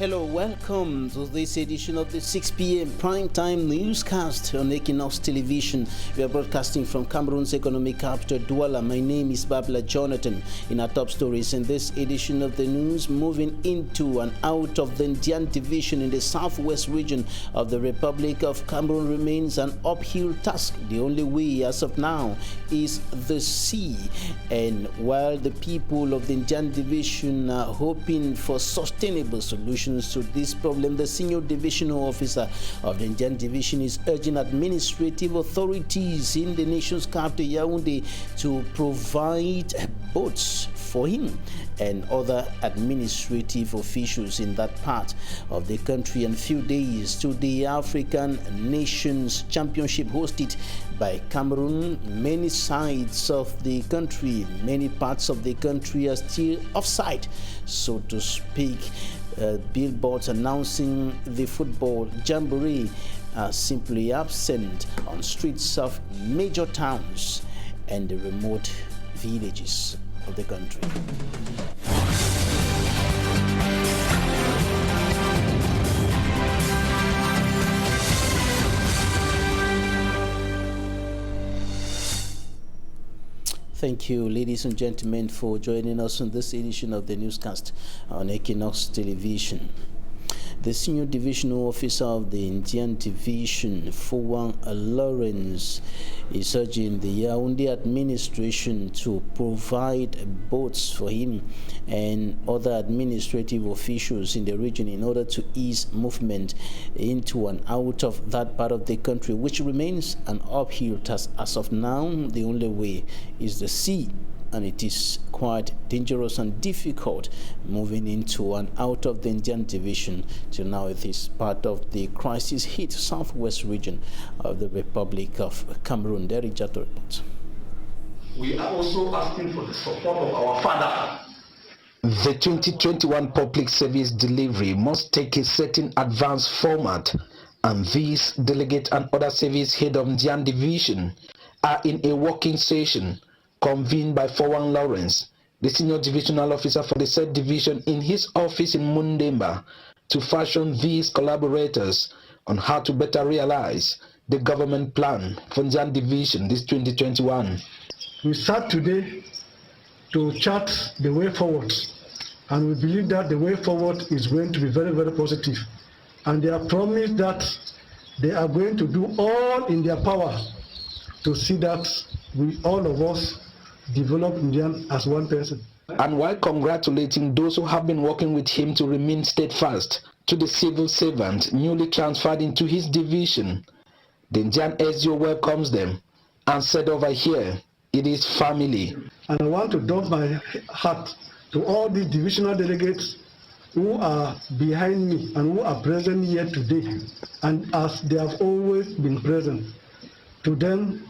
Hello, welcome to this edition of the 6 p.m. primetime newscast on Équinoxe Television. We are broadcasting from Cameroon's economic capital, Douala. My name is Babla Jonathan. In our top stories in this edition of the news, moving into and out of the Ndian division in the southwest region of the Republic of Cameroon remains an uphill task. The only way as of now is the sea. And while the people of the Ndian division are hoping for sustainable solutions to this problem, the senior divisional officer of the Indian division is urging administrative authorities in the nation's capital, Yaoundé, to provide boats for him and other administrative officials in that part of the country. And few days to the African Nations Championship hosted by Cameroon, many sides of the country, many parts of the country are still offside, so to speak. Billboards announcing the football jamboree are simply absent on streets of major towns and the remote villages of the country. Thank you, ladies and gentlemen, for joining us on this edition of the newscast on Équinoxe Television. The senior divisional officer of the Indian division, Fouan Lawrence, is urging the Yaoundé administration to provide boats for him and other administrative officials in the region in order to ease movement into and out of that part of the country, which remains an uphill task. As of now, the only way is the sea, and it is quite dangerous and difficult moving into and out of the Indian division. Till now, it is part of the crisis-hit southwest region of the Republic of Cameroon. There is Jato report. We are also asking for the support of our father. The 2021 public service delivery must take a certain advanced format, and these delegate and other service head of Ndian division are in a working session convened by Fouan Lawrence, the senior divisional officer for the said division, in his office in Mundemba, to fashion these collaborators on how to better realize the government plan for Ndian division this 2021. We start today to chart the way forward, and we believe that the way forward is going to be very, very positive. And they have promised that they are going to do all in their power to see that we, all of us, develop Indian as one person. And while congratulating those who have been working with him to remain steadfast to the civil servant newly transferred into his division, the Indian SDO welcomes them and said over here, it is family. And I want to dump my heart to all these divisional delegates who are behind me and who are present here today, and as they have always been present. To them,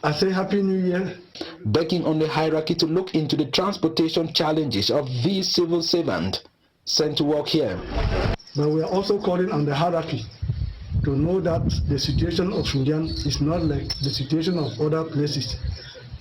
I say Happy New Year. Begging on the hierarchy to look into the transportation challenges of these civil servants sent to work here. But we are also calling on the hierarchy to know that the situation of Indian is not like the situation of other places.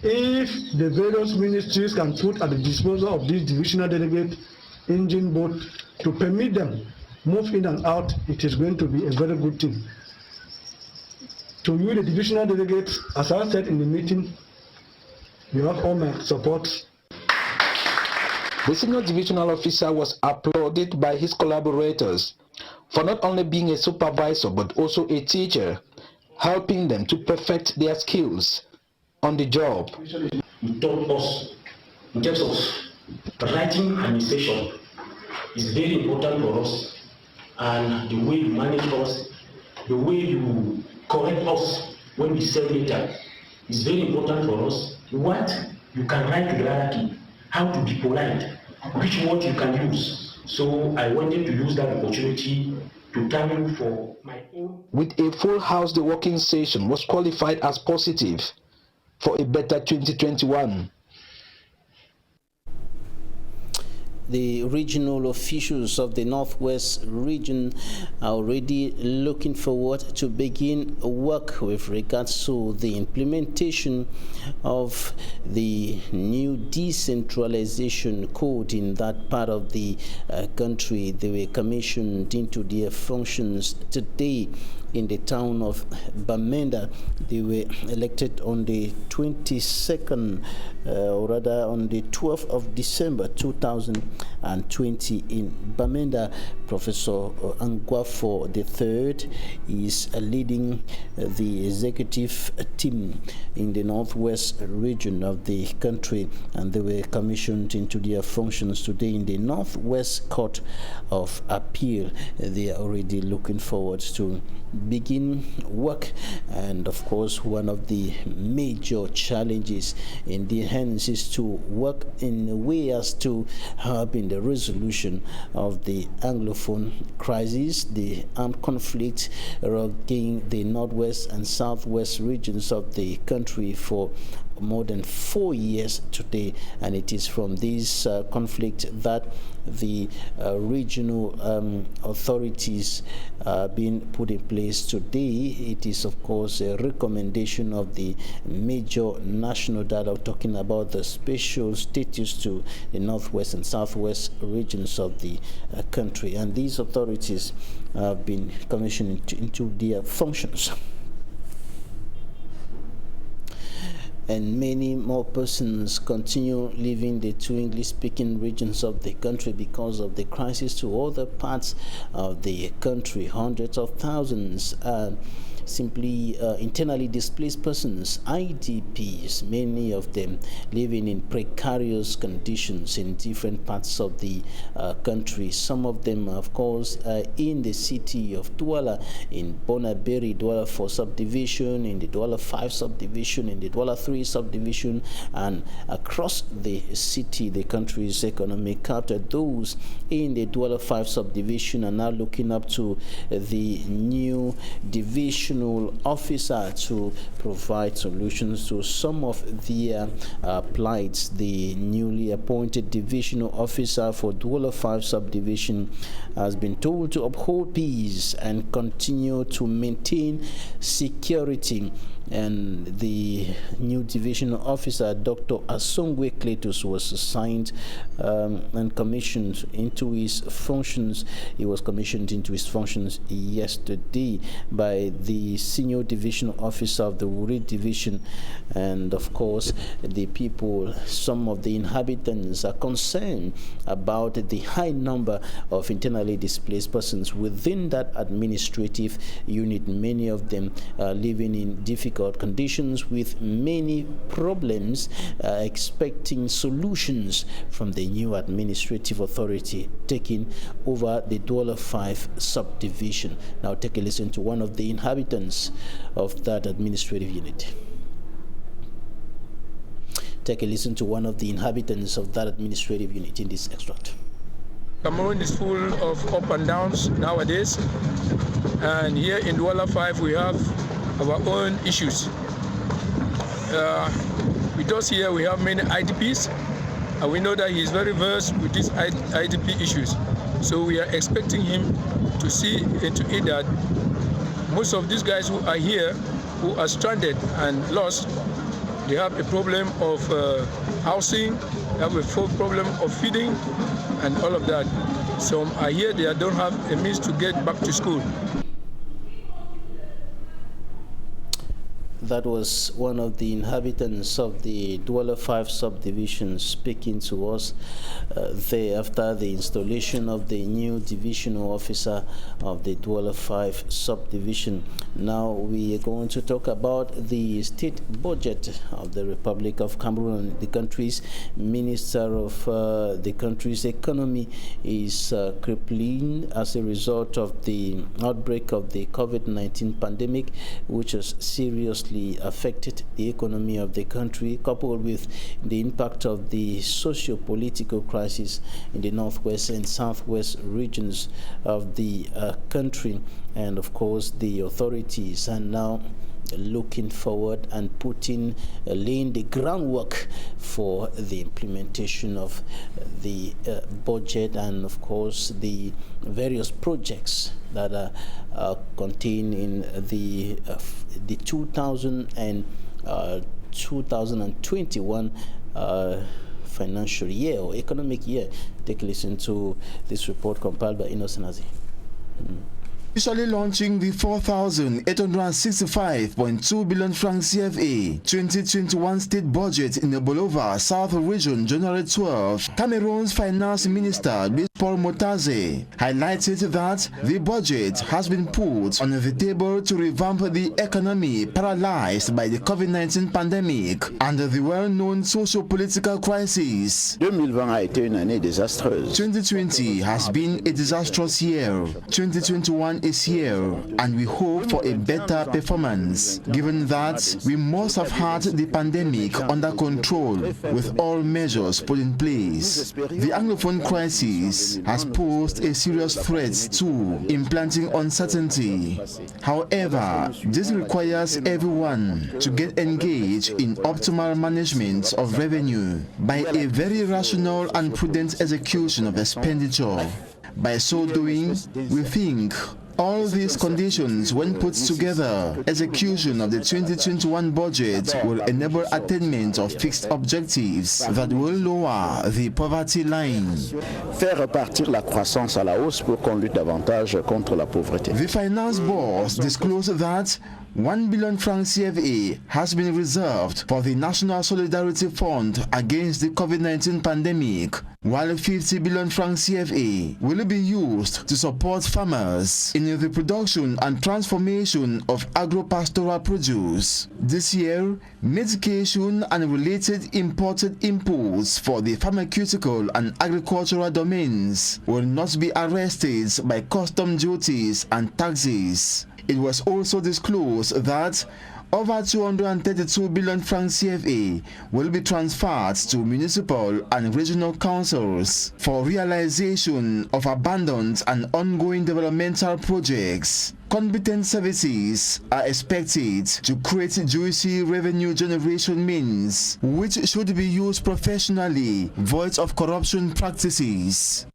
If the various ministries can put at the disposal of these divisional delegate engine boat to permit them move in and out, it is going to be a very good thing. To you, the divisional delegates, as I said in the meeting, you have all my support. The senior divisional officer was applauded by his collaborators for not only being a supervisor but also a teacher, helping them to perfect their skills on the job. You taught us in terms of writing administration is very important for us, and the way you manage us, the way you correct us when we say data is very important for us. What you can write to the hierarchy, how to be polite, which word you can use. So I wanted to use that opportunity to thank you for my own. With a full house, the working session was qualified as positive for a better 2021. the regional officials of the Northwest region are already looking forward to begin work with regards to the implementation of the new decentralization code in that part of the country. They were commissioned into their functions today in the town of Bamenda. They were elected on the 22nd, or rather on the 12th of December 2020 in Bamenda. Professor Angwafo III is leading the executive team in the Northwest region of the country, and they were commissioned into their functions today in the Northwest Court of Appeal. They are already looking forward to begin work, and of course one of the major challenges in the hands is to work in a way as to help in the resolution of the Anglophone crisis, the armed conflict rocking the northwest and southwest regions of the country for more than 4 years today, and it is from this conflict that the regional authorities being put in place today. It is of course a recommendation of the major national dialogue talking about the special status to the northwest and southwest regions of the country, and these authorities have been commissioned into their functions. And many more persons continue leaving the two English-speaking regions of the country because of the crisis to other parts of the country. Hundreds of thousands simply internally displaced persons, IDPs, many of them living in precarious conditions in different parts of the country. Some of them, of course, in the city of Douala, in Bonaberi, Douala 4 subdivision, in the Douala 5 subdivision, in the Douala 3 subdivision, and across the city, the country's economic capital. Those in the Douala 5 subdivision are now looking up to the new divisional officer to provide solutions to some of their plights. The newly appointed divisional officer for Douala 5 subdivision has been told to uphold peace and continue to maintain security. And the new divisional officer, Dr. Asongwe Kletus, was assigned and commissioned into his functions. He was commissioned into his functions yesterday by the senior divisional officer of the Wuri division. And of course, the people, some of the inhabitants, are concerned about the high number of internally displaced persons within that administrative unit. Many of them living in difficult conditions with many problems, expecting solutions from the new administrative authority taking over the Douala 5 subdivision. Now take a listen to one of the inhabitants of that administrative unit. Take a listen to one of the inhabitants of that administrative unit in this extract. Cameroon is full of up and downs nowadays, and here in Douala 5 we have our own issues. With us here we have many IDPs, and we know that he is very versed with these IDP issues. So we are expecting him to see into it that most of these guys who are here, who are stranded and lost, they have a problem of housing, they have a problem of feeding, and all of that. Some are here, they don't have a means to get back to school. That was one of the inhabitants of the Douala 5 subdivision speaking to us there after the installation of the new divisional officer of the Douala 5 subdivision. Now we are going to talk about the state budget of the Republic of Cameroon. The country's minister of the country's economy is crippling as a result of the outbreak of the COVID-19 pandemic, which has seriously affected the economy of the country, coupled with the impact of the socio-political crisis in the northwest and southwest regions of the country. And of course the authorities are now looking forward and laying the groundwork for the implementation of the budget and, of course, the various projects that are contained in the 2021 financial year or economic year. Take a listen to this report compiled by Equinoxe. Officially launching the 4,865.2 billion francs CFA 2021 state budget in the Bolova South Region January 12, Cameroon's Finance Minister Paul Motaze highlighted that the budget has been put on the table to revamp the economy paralyzed by the COVID-19 pandemic and the well-known socio-political crisis. 2020 a été une année désastreuse. 2020 has been a disastrous year. 2021 is here, and we hope for a better performance, given that we must have had the pandemic under control with all measures put in place. The Anglophone crisis has posed a serious threat to implanting uncertainty. However, this requires everyone to get engaged in optimal management of revenue by a very rational and prudent execution of expenditure. By so doing, we think all these conditions, when put together, execution of the 2021 budget will enable attainment of fixed objectives that will lower the poverty line. Faire repartir la croissance à la hausse pour qu'on lutte davantage contre la pauvreté. The finance boss disclosed that 1 billion francs CFA has been reserved for the National Solidarity Fund against the COVID-19 pandemic, while 50 billion francs CFA will be used to support farmers in the production and transformation of agro-pastoral produce. This year, medication and related imported inputs for the pharmaceutical and agricultural domains will not be arrested by custom duties and taxes. It was also disclosed that over 232 billion francs CFA will be transferred to municipal and regional councils for realization of abandoned and ongoing developmental projects. Competent services are expected to create juicy revenue generation means, which should be used professionally, void of corruption practices.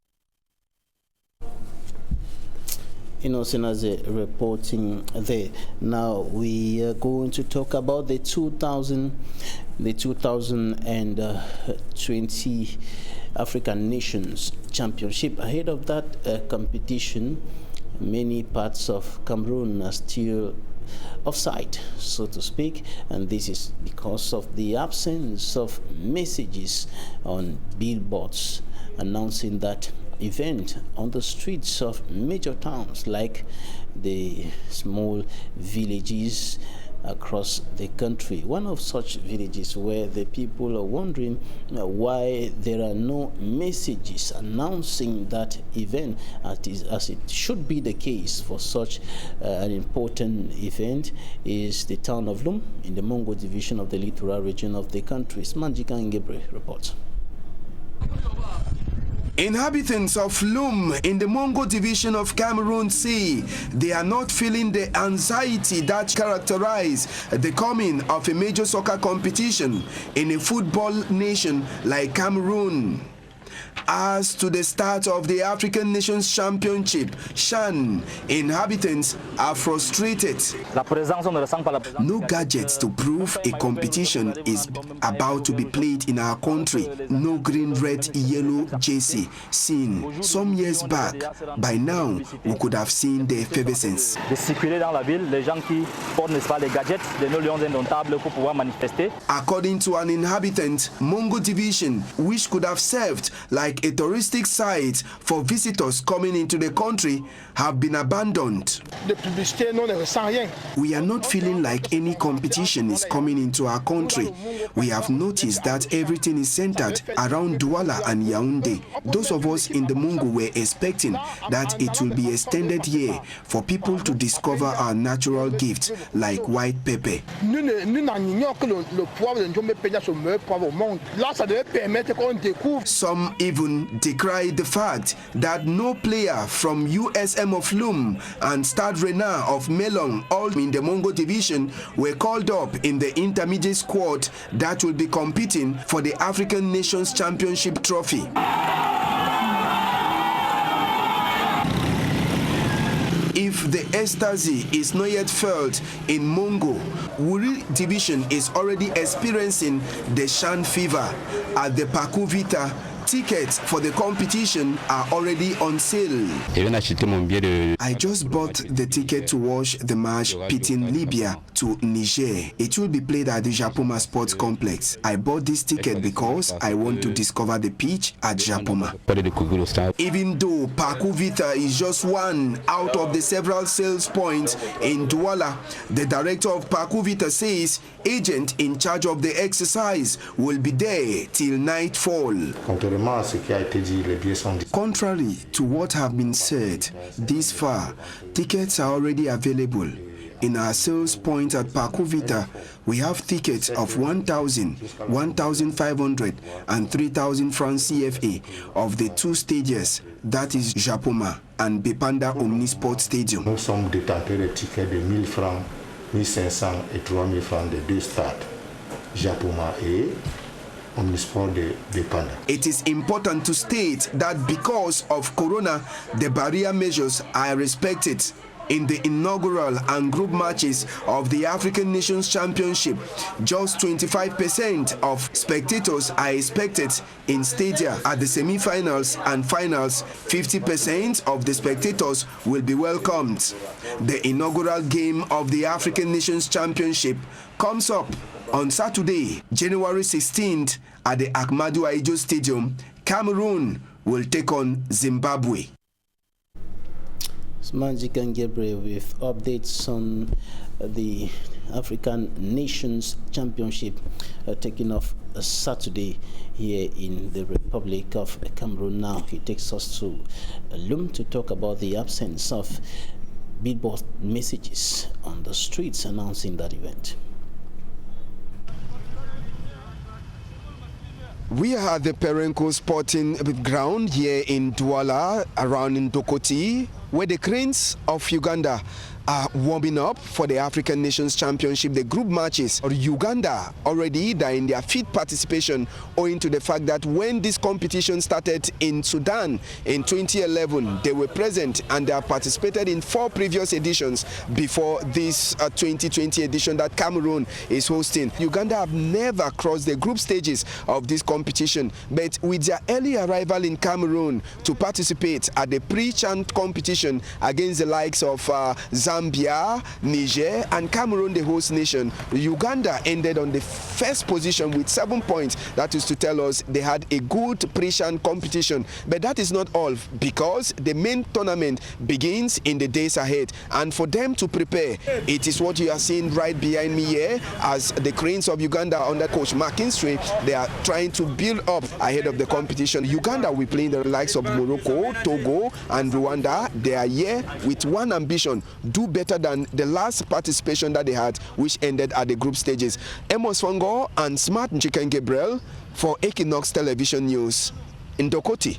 Equinoxe reporting there. Now we are going to talk about the 2020 African Nations Championship. Ahead of that competition, many parts of Cameroon are still offside, so to speak, and this is because of the absence of messages on billboards announcing that event on the streets of major towns like the small villages across the country. One of such villages where the people are wondering why there are no messages announcing that event as it should be the case for such an important event is the town of Lum in the Mongo division of the littoral region of the country. Manjika Ngebre reports. Inhabitants of Lum in the Mongo division of Cameroon say they are not feeling the anxiety that characterizes the coming of a major soccer competition in a football nation like Cameroon. As to the start of the African Nations Championship, CHAN, inhabitants are frustrated. No gadgets to prove a competition is about to be played in our country. No green, red, yellow jersey seen some years back. By now, we could have seen the effervescence. According to an inhabitant, Mongo division, which could have served like a touristic site for visitors coming into the country, have been abandoned. We are not feeling like any competition is coming into our country. We have noticed that everything is centered around Douala and Yaoundé. Those of us in the Mongo were expecting that it will be extended year for people to discover our natural gift like white pepper. Some even decried the fact that no player from USM of Lum and Stade Renard of Melon, all in the Mongo division, were called up in the intermediate squad that will be competing for the African Nations Championship trophy. If the ecstasy is not yet felt in Mongo, Wuri division is already experiencing the Shan fever. At the Paku Vita, tickets for the competition are already on sale. I just bought the ticket to watch the match pitting Libya to Niger. It will be played at the Japoma Sports Complex. I bought this ticket because I want to discover the pitch at Japoma. Even though Paku Vita is just one out of the several sales points in Douala, the director of Paku Vita says agent in charge of the exercise will be there till nightfall. Contrary to what have been said this far, tickets are already available. In our sales point at Paku Vita, we have tickets of 1,000, 1,500 and 3,000 francs CFA of the two stages, that is Japoma and Bepanda Omnisport Stadium. Nous sommes détenteurs de tickets de 1,000 francs, 1,500 et 3,000 francs de deux stades, Japoma et Omnisport de Bepanda. It is important to state that because of Corona, the barrier measures are respected. In the inaugural and group matches of the African Nations Championship, just 25% of spectators are expected in stadia. At the semi-finals and finals, 50% of the spectators will be welcomed. The inaugural game of the African Nations Championship comes up on Saturday, January 16th at the Ahmadou Ahidjo Stadium. Cameroon will take on Zimbabwe. Manjikan Gabriel with updates on the African Nations Championship taking off Saturday here in the Republic of Cameroon. Now he takes us to Lum to talk about the absence of billboard messages on the streets announcing that event. We are at the Perenco Sporting Ground here in Douala, around in Dokoti, where the cranes of Uganda are warming up for the African Nations Championship, the group matches. Uganda already are in their fifth participation, owing to the fact that when this competition started in Sudan in 2011, they were present and they have participated in 4 previous editions before this 2020 edition that Cameroon is hosting. Uganda have never crossed the group stages of this competition, but with their early arrival in Cameroon to participate at the pre-CHAN competition against the likes of Zambia, Niger and Cameroon, the host nation, Uganda ended on the first position with 7 points. That is to tell us they had a good pre-CHAN competition. But that is not all, because the main tournament begins in the days ahead. And for them to prepare, it is what you are seeing right behind me here, as the cranes of Uganda under coach Mark Kinstry, they are trying to build up ahead of the competition. Uganda will play the likes of Morocco, Togo and Rwanda. They are here with one ambition: do better than the last participation that they had, which ended at the group stages. Amos Fongo and Smart Nchiken Gabriel for Equinoxe Television News in Dokoti.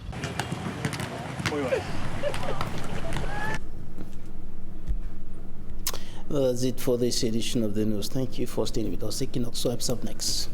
Well, that's it for this edition of the news. Thank you for staying with us. Equinoxe Web's up next.